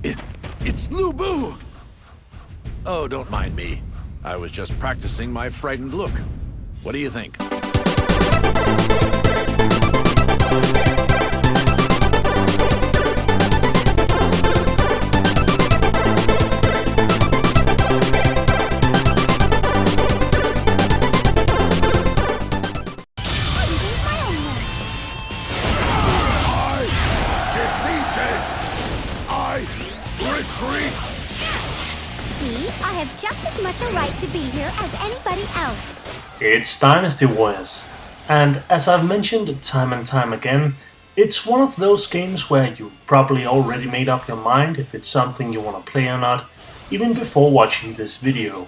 It's Lu Bu! Oh, don't mind me. I was just practicing my frightened look. What do you think? I have just as much a right to be here as anybody else. It's Dynasty Warriors, and as I've mentioned time and time again, it's one of those games where you probably already made up your mind if it's something you want to play or not, even before watching this video.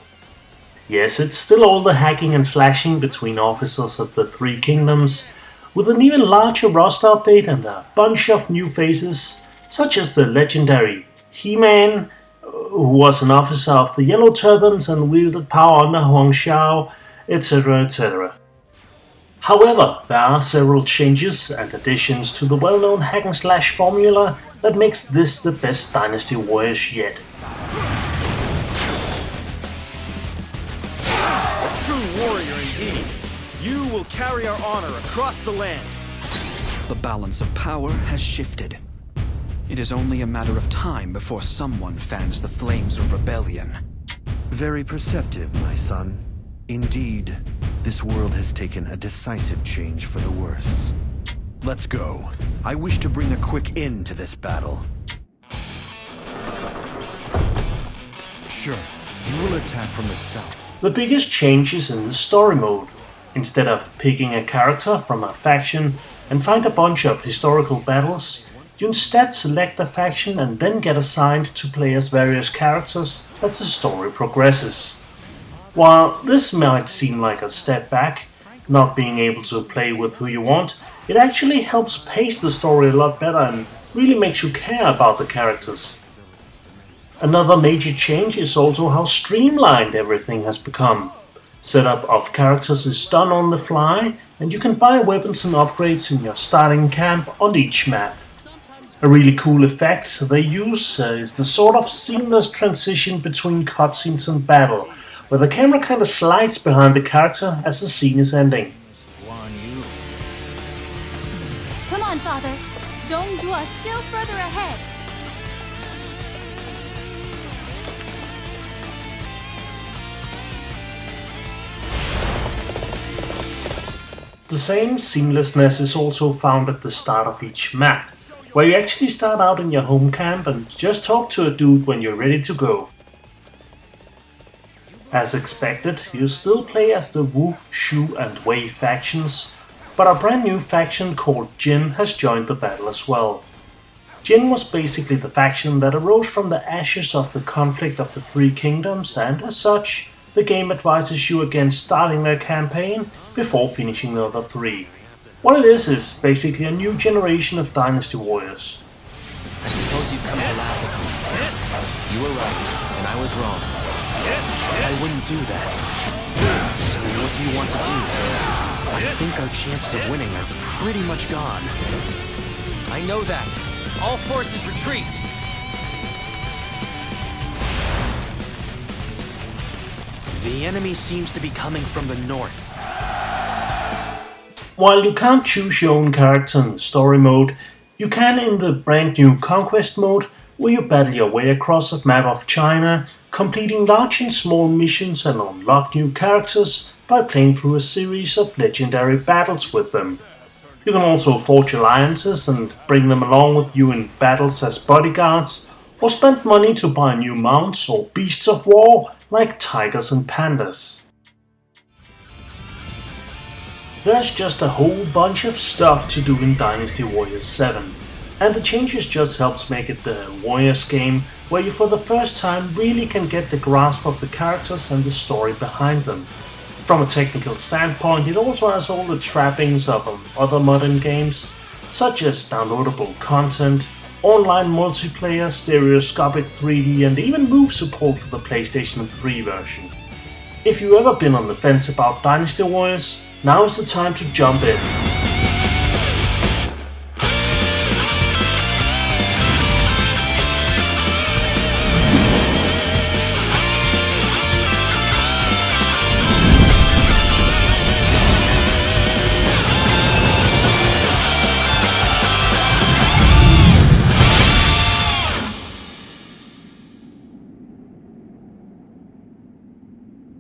Yes, it's still all the hacking and slashing between officers of the Three Kingdoms, with an even larger roster update and a bunch of new faces, such as the legendary He-Man, who was an officer of the Yellow Turbans and wielded power under Huang Xiao, etc. etc. However, there are several changes and additions to the well-known hack and slash formula that makes this the best Dynasty Warriors yet. A true warrior indeed. You will carry our honor across the land. The balance of power has shifted. It is only a matter of time before someone fans the flames of rebellion. Very perceptive, my son. Indeed, this world has taken a decisive change for the worse. Let's go. I wish to bring a quick end to this battle. Sure, you will attack from the south. The biggest change is in the story mode. Instead of picking a character from a faction and find a bunch of historical battles, you instead select a faction and then get assigned to play as various characters as the story progresses. While this might seem like a step back, not being able to play with who you want, it actually helps pace the story a lot better and really makes you care about the characters. Another major change is also how streamlined everything has become. Setup of characters is done on the fly, and you can buy weapons and upgrades in your starting camp on each map. A really cool effect they use is the sort of seamless transition between cutscenes and battle, where the camera kinda slides behind the character as the scene is ending. Come on, Father. Dong Zhuo still further ahead. The same seamlessness is also found at the start of each map, where you actually start out in your home camp and just talk to a dude when you're ready to go. As expected, you still play as the Wu, Shu and Wei factions, but a brand new faction called Jin has joined the battle as well. Jin was basically the faction that arose from the ashes of the conflict of the Three Kingdoms, and as such, the game advises you against starting their campaign before finishing the other three. What it is basically a new generation of Dynasty Warriors. I suppose you've come to laugh at me. You were right, and I was wrong. I wouldn't do that. So what do you want to do? I think our chances of winning are pretty much gone. I know that. All forces retreat! The enemy seems to be coming from the north. While you can't choose your own character in story mode, you can in the brand new Conquest mode, where you battle your way across a map of China, completing large and small missions and unlock new characters by playing through a series of legendary battles with them. You can also forge alliances and bring them along with you in battles as bodyguards, or spend money to buy new mounts or beasts of war like tigers and pandas. There's just a whole bunch of stuff to do in Dynasty Warriors 7, and the changes just helps make it the Warriors game where you for the first time really can get the grasp of the characters and the story behind them. From a technical standpoint, it also has all the trappings of other modern games, such as downloadable content, online multiplayer, stereoscopic 3D and even move support for the PlayStation 3 version. If you've ever been on the fence about Dynasty Warriors, now is the time to jump in.